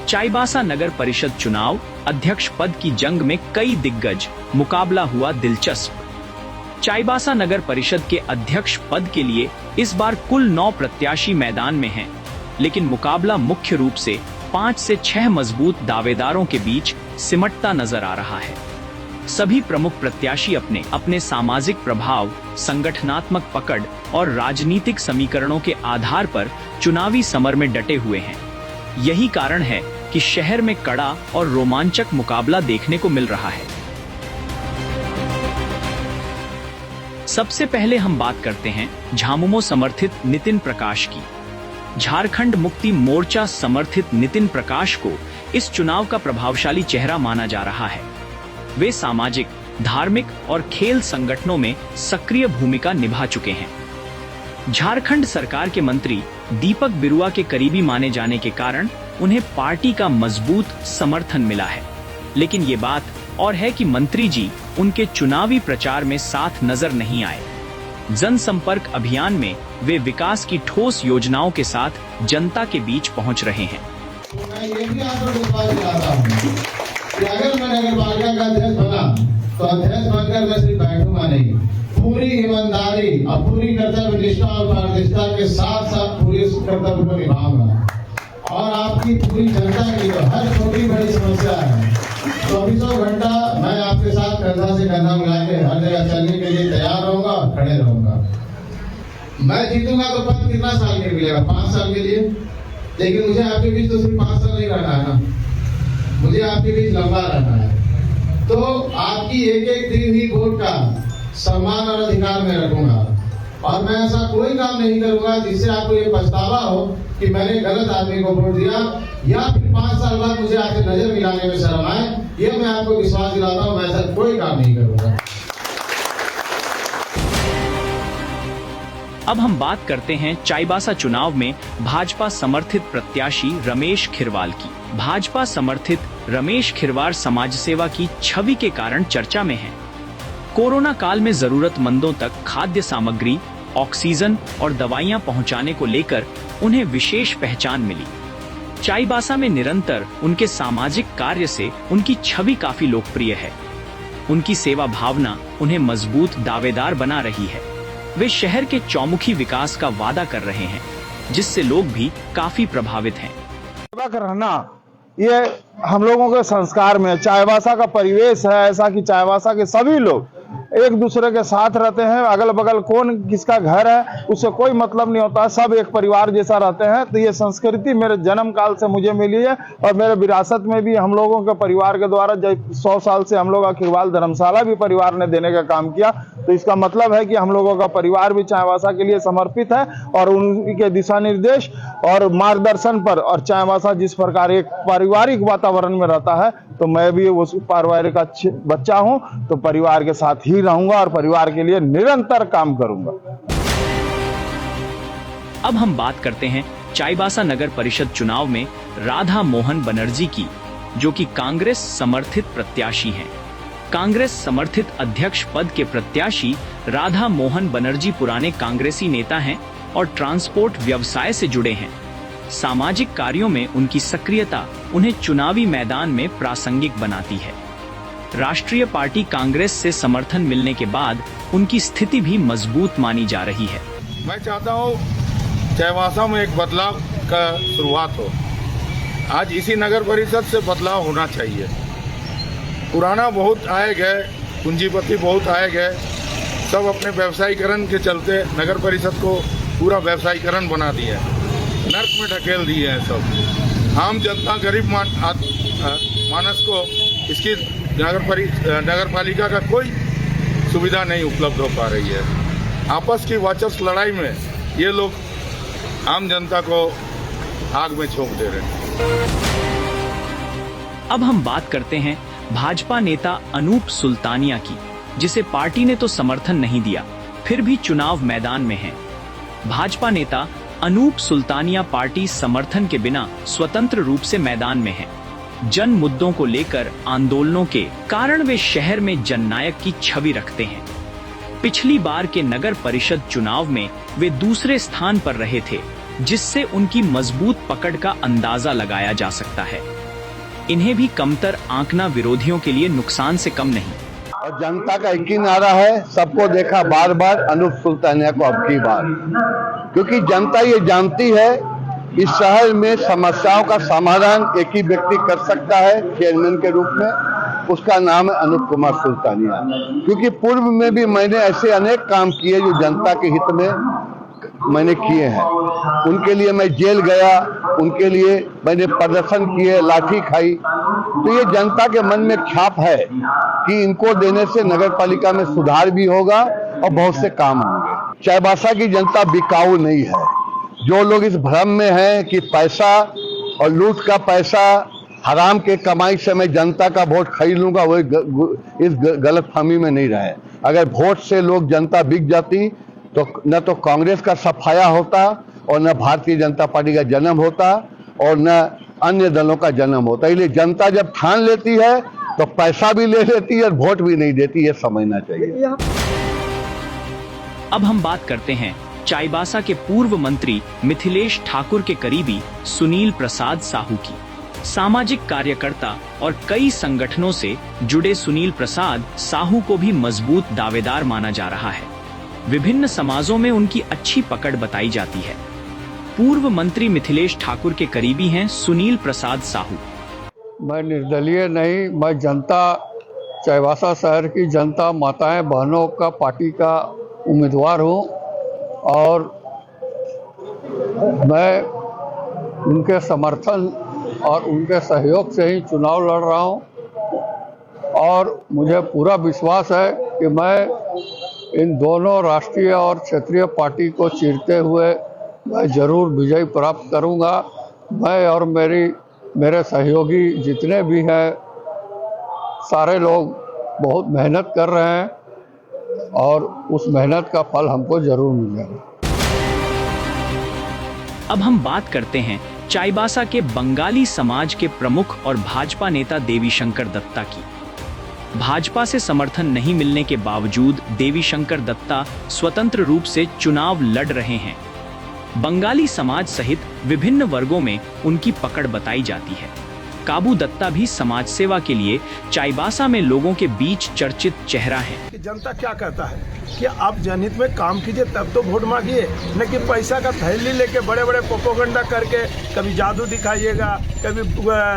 चाईबासा नगर परिषद चुनाव अध्यक्ष पद की जंग में कई दिग्गज, मुकाबला हुआ दिलचस्प। चाईबासा नगर परिषद के अध्यक्ष पद के लिए इस बार कुल 9 प्रत्याशी मैदान में हैं, लेकिन मुकाबला मुख्य रूप से 5 से 6 मजबूत दावेदारों के बीच सिमटता नजर आ रहा है। सभी प्रमुख प्रत्याशी अपने अपने सामाजिक प्रभाव, संगठनात्मक पकड़ और राजनीतिक समीकरणों के आधार पर चुनावी समर में डटे हुए हैं। यही कारण है कि शहर में कड़ा और रोमांचक मुकाबला देखने को मिल रहा है। सबसे पहले हम बात करते हैं झामुमो समर्थित नितिन प्रकाश की। झारखंड मुक्ति मोर्चा समर्थित नितिन प्रकाश को इस चुनाव का प्रभावशाली चेहरा माना जा रहा है। वे सामाजिक, धार्मिक और खेल संगठनों में सक्रिय भूमिका निभा चुके हैं। झारखंड सरकार के मंत्री दीपक बिरुआ के करीबी माने जाने के कारण उन्हें पार्टी का मजबूत समर्थन मिला है। लेकिन ये बात और है कि मंत्री जी उनके चुनावी प्रचार में साथ नजर नहीं आए। जनसंपर्क अभियान में वे विकास की ठोस योजनाओं के साथ जनता के बीच पहुंच रहे हैं। मैं ये भी आपको विश्वास दिलाता हूं कि अगर मैं नगर पालिका का अध्यक्ष बना तो अध्यक्ष बनकर मैं सिर्फ बैठूंगा नहीं, पूरी ईमानदारी और पूरी कर्तव्य निष्ठा और पारदर्शिता के साथ साथ पूरे कर्तव्य को निभाऊंगा। और आपकी पूरी जनता की तो हर छोटी बड़ी समस्या है 24 घंटा मैं आपके साथ कंधा से कंधा मिला के हर जगह चलने के लिए तैयार रहूंगा और खड़े रहूंगा। मैं जीतूंगा तो पद कितना साल के मिलेगा? 5 साल के लिए। लेकिन मुझे आपके बीच तो सिर्फ 5 साल नहीं रहना है ना, मुझे आपके बीच लंबा रहना है। तो आपकी एक एक दी हुई वोट का सम्मान और अधिकार में रखूंगा और मैं ऐसा कोई काम नहीं करूंगा जिससे आपको ये पछतावा हो कि मैंने गलत आदमी को वोट दिया या फिर 5 साल बाद मुझे आपसे नजर मिलाने में शर्म आए। ये मैं आपको विश्वास दिलाता हूं, मैं ऐसा कोई काम नहीं करूंगा। अब हम बात करते हैं चाईबासा चुनाव में भाजपा समर्थित प्रत्याशी रमेश खिरवाल की। भाजपा समर्थित रमेश खिरवाल समाज सेवा की छवि के कारण चर्चा में हैं। कोरोना काल में जरूरतमंदों तक खाद्य सामग्री, ऑक्सीजन और दवाइयां पहुंचाने को लेकर उन्हें विशेष पहचान मिली। चाईबासा में निरंतर उनके सामाजिक कार्य से उनकी छवि काफी लोकप्रिय है। उनकी सेवा भावना उन्हें मजबूत दावेदार बना रही है। वे शहर के चौमुखी विकास का वादा कर रहे हैं, जिससे लोग भी काफी प्रभावित हैं। सेवा का रहना ये हम लोगों के संस्कार में, चाईबासा का परिवेश है ऐसा कि चाईबासा के सभी लोग एक दूसरे के साथ रहते हैं। अगल बगल कौन किसका घर है उससे कोई मतलब नहीं होता, सब एक परिवार जैसा रहते हैं। तो ये संस्कृति मेरे जन्म काल से मुझे मिली है और मेरे विरासत में भी हम लोगों के परिवार के द्वारा 100 साल से हम लोग अखिलवाल धर्मशाला भी परिवार ने देने का काम किया। तो इसका मतलब है कि हम लोगों का परिवार भी चाईबासा के लिए समर्पित है और उनके दिशा निर्देश और मार्गदर्शन पर और चाईबासा जिस प्रकार एक पारिवारिक वातावरण में रहता है तो मैं भी उस पारिवारिक का बच्चा हूं, तो परिवार के साथ ही रहूंगा और परिवार के लिए निरंतर काम करूंगा। अब हम बात करते हैं चाईबासा नगर परिषद चुनाव में राधा मोहन बनर्जी की, जो कि कांग्रेस समर्थित प्रत्याशी हैं। कांग्रेस समर्थित अध्यक्ष पद के प्रत्याशी राधा मोहन बनर्जी पुराने कांग्रेसी नेता हैं और ट्रांसपोर्ट व्यवसाय से जुड़े हैं। सामाजिक कार्यों में उनकी सक्रियता उन्हें चुनावी मैदान में प्रासंगिक बनाती है। राष्ट्रीय पार्टी कांग्रेस से समर्थन मिलने के बाद उनकी स्थिति भी मजबूत मानी जा रही है। मैं चाहता हूँ चाईबासा में एक बदलाव का शुरुआत हो। आज इसी नगर परिषद से बदलाव होना चाहिए। पुराना बहुत आए गए, पूंजीपति बहुत आए गए, सब अपने व्यवसायीकरण के चलते नगर परिषद को पूरा व्यवसायीकरण बना दिया है, नर्क में ढकेल दिए हैं सब। आम जनता, गरीब मानस को इसकी नगर पालिका का कोई सुविधा नहीं उपलब्ध हो पा रही है। आपस की वर्चस्व लड़ाई में ये लोग आम जनता को आग में झोंक दे रहे हैं। अब हम बात करते हैं भाजपा नेता अनूप सुल्तानिया की, जिसे पार्टी ने तो समर्थन नहीं दिया, फिर भी चुनाव मैदान में है। भाजपा नेता अनूप सुल्तानिया पार्टी समर्थन के बिना स्वतंत्र रूप से मैदान में है। जन मुद्दों को लेकर आंदोलनों के कारण वे शहर में जननायक की छवि रखते हैं। पिछली बार के नगर परिषद चुनाव में वे दूसरे स्थान पर रहे थे, जिससे उनकी मजबूत पकड़ का अंदाजा लगाया जा सकता है। इन्हें भी कमतर आंकना विरोधियों के लिए नुकसान से कम नहीं। और जनता का एक ही नारा है, सबको देखा बार बार, अनूप सुल्तानिया को अब की बार, क्योंकि जनता ये जानती है इस शहर में समस्याओं का समाधान एक ही व्यक्ति कर सकता है चेयरमैन के रूप में, उसका नाम है अनूप कुमार सुल्तानिया। क्योंकि पूर्व में भी मैंने ऐसे अनेक काम किए जो जनता के हित में मैंने किए हैं। उनके लिए मैं जेल गया, उनके लिए मैंने प्रदर्शन किए, लाठी खाई। तो ये जनता के मन में छाप है कि इनको देने से नगर पालिका में सुधार भी होगा और बहुत से काम होंगे। चाईबासा की जनता बिकाऊ नहीं है। जो लोग इस भ्रम में हैं कि पैसा और लूट का पैसा, हराम के कमाई से मैं जनता का वोट खरीद लूंगा, वो इस गलतफहमी में नहीं रहे। अगर वोट से लोग जनता बिक जाती तो न तो कांग्रेस का सफाया होता और न भारतीय जनता पार्टी का जन्म होता और न अन्य दलों का जन्म होता। इसलिए जनता जब ठान लेती है तो पैसा भी ले लेती है और वोट भी नहीं देती, ये समझना चाहिए। अब हम बात करते हैं चाईबासा के पूर्व मंत्री मिथिलेश ठाकुर के करीबी सुनील प्रसाद साहू की। सामाजिक कार्यकर्ता और कई संगठनों से जुड़े सुनील प्रसाद साहू को भी मजबूत दावेदार माना जा रहा है। विभिन्न समाजों में उनकी अच्छी पकड़ बताई जाती है। पूर्व मंत्री मिथिलेश ठाकुर के करीबी हैं सुनील प्रसाद साहू। मैं निर्दलीय नहीं, मैं जनता, चाईबासा शहर की जनता, माताएं बहनों का पार्टी का उम्मीदवार हूं और मैं उनके समर्थन और उनके सहयोग से ही चुनाव लड़ रहा हूं और मुझे पूरा विश्वास है कि मैं इन दोनों राष्ट्रीय और क्षेत्रीय पार्टी को चीरते हुए मैं जरूर विजय प्राप्त करूंगा। मैं और मेरे सहयोगी जितने भी हैं, सारे लोग बहुत मेहनत कर रहे हैं और उस मेहनत का फल हमको जरूर मिलेगा। अब हम बात करते हैं चाईबासा के बंगाली समाज के प्रमुख और भाजपा नेता देवीशंकर दत्ता की। भाजपा से समर्थन नहीं मिलने के बावजूद देवीशंकर दत्ता स्वतंत्र रूप से चुनाव लड़ रहे हैं। बंगाली समाज सहित विभिन्न वर्गों में उनकी पकड़ बताई जाती है। काबू दत्ता भी समाज सेवा के लिए चाईबासा में लोगों के बीच चर्चित चेहरा है। कि जनता क्या कहता है कि आप जनहित में काम कीजिए तब तो वोट मांगिए, न कि पैसा का थैली लेके बड़े बड़े प्रोपोगंडा करके कभी जादू दिखाइएगा, कभी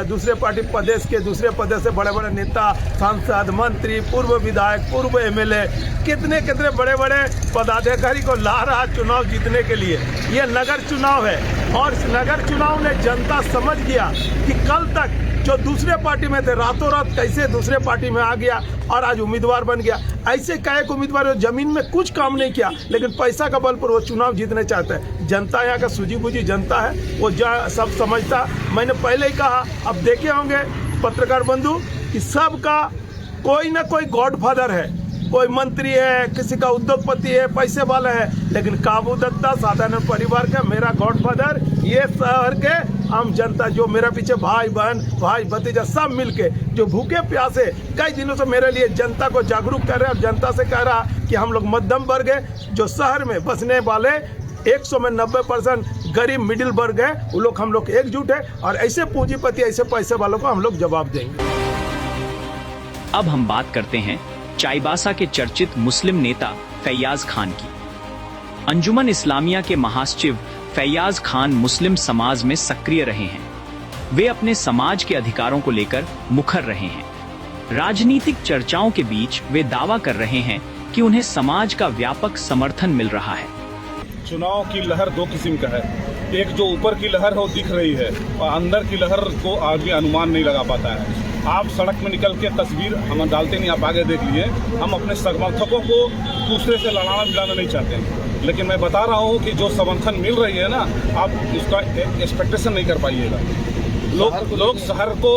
दूसरे पार्टी प्रदेश के दूसरे प्रदेश से बड़े बड़े नेता, सांसद, मंत्री, पूर्व विधायक, पूर्व एमएलए, कितने कितने बड़े बड़े पदाधिकारी को ला रहा चुनाव जीतने के लिए। ये नगर चुनाव है और इस नगर चुनाव में जनता समझ गया कि कल तक जो दूसरे पार्टी में थे रातों रात कैसे दूसरे पार्टी में आ गया और आज उम्मीदवार बन गया। ऐसे कई उम्मीदवार जो जमीन में कुछ काम नहीं किया लेकिन पैसा का बल पर वो चुनाव जीतने चाहते हैं। जनता यहाँ का सूझी बूझी जनता है, वो सब समझता। मैंने पहले ही कहा, अब देखे होंगे पत्रकार बंधु कि सबका कोई ना कोई गॉडफादर है, कोई मंत्री है, किसी का उद्योगपति है, पैसे वाला है, लेकिन काबू दत्ता साधारण परिवार का मेरा गॉडफादर, ये शहर के आम जनता जो मेरा पीछे भाई बहन, भाई भतीजा सब मिलके जो भूखे प्यासे कई दिनों से मेरे लिए जनता को जागरूक कर रहे हैं और जनता से कह रहा कि हम लोग मध्यम वर्ग है, जो शहर में बसने वाले 100 में 90% गरीब मिडिल वर्ग है, वो लोग हम लोग एकजुट है और ऐसे पूंजीपति, ऐसे पैसे वालों को हम लोग जवाब देंगे। अब हम बात करते हैं चाईबासा के चर्चित मुस्लिम नेता फैयाज खान की। अंजुमन इस्लामिया के महासचिव फैयाज खान मुस्लिम समाज में सक्रिय रहे हैं। वे अपने समाज के अधिकारों को लेकर मुखर रहे हैं। राजनीतिक चर्चाओं के बीच वे दावा कर रहे हैं कि उन्हें समाज का व्यापक समर्थन मिल रहा है। चुनाव की लहर दो किस्म का है, एक जो ऊपर की लहर है वो दिख रही है और अंदर की लहर को आदमी अनुमान नहीं लगा पाता है। आप सड़क में निकल के तस्वीर हम डालते नहीं, आप आगे देख लिए। हम अपने समर्थकों को दूसरे से लड़ाना भिड़ाना नहीं चाहते हैं, लेकिन मैं बता रहा हूँ कि जो समर्थन मिल रही है ना, आप इसका एक्सपेक्टेशन नहीं कर पाइएगा। लोग शहर को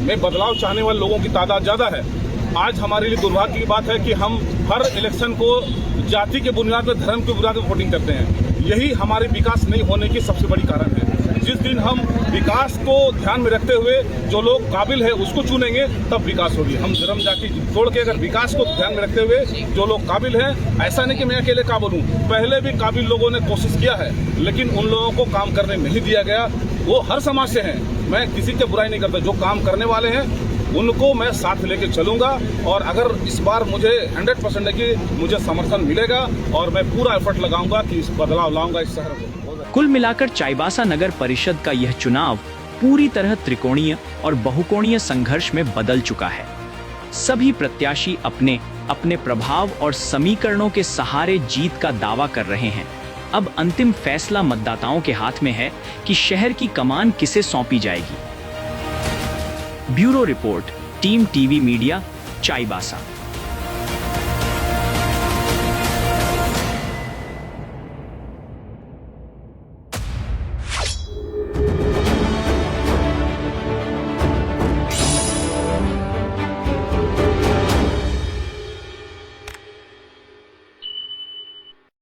में बदलाव चाहने वाले लोगों की तादाद ज़्यादा है। आज हमारे लिए दुर्भाग्य की बात है कि हम हर इलेक्शन को जाति के बुनियाद पर, धर्म के बुनियाद पर वोटिंग करते हैं। यही हमारे विकास नहीं होने की सबसे बड़ी कारण है। जिस दिन हम विकास को ध्यान में रखते हुए जो लोग काबिल है उसको चुनेंगे तब विकास होगी। हम धर्म जाति छोड़ के अगर विकास को ध्यान में रखते हुए जो लोग काबिल हैं, ऐसा नहीं कि मैं अकेले काबिल हूँ, पहले भी काबिल लोगों ने कोशिश किया है लेकिन उन लोगों को काम करने नहीं दिया गया। वो हर समाज से हैं, मैं किसी की बुराई नहीं करता, जो काम करने वाले हैं उनको मैं साथ लेके चलूंगा। और अगर इस बार मुझे 100% है कि मुझे समर्थन मिलेगा और मैं पूरा एफर्ट लगाऊंगा कि इस बदलाव लाऊंगा इस शहर को। कुल मिलाकर चाईबासा नगर परिषद का यह चुनाव पूरी तरह त्रिकोणीय और बहुकोणीय संघर्ष में बदल चुका है। सभी प्रत्याशी अपने अपने प्रभाव और समीकरणों के सहारे जीत का दावा कर रहे हैं। अब अंतिम फैसला मतदाताओं के हाथ में है कि शहर की कमान किसे सौंपी जाएगी। Bureau report, team TV media, Chaibasa.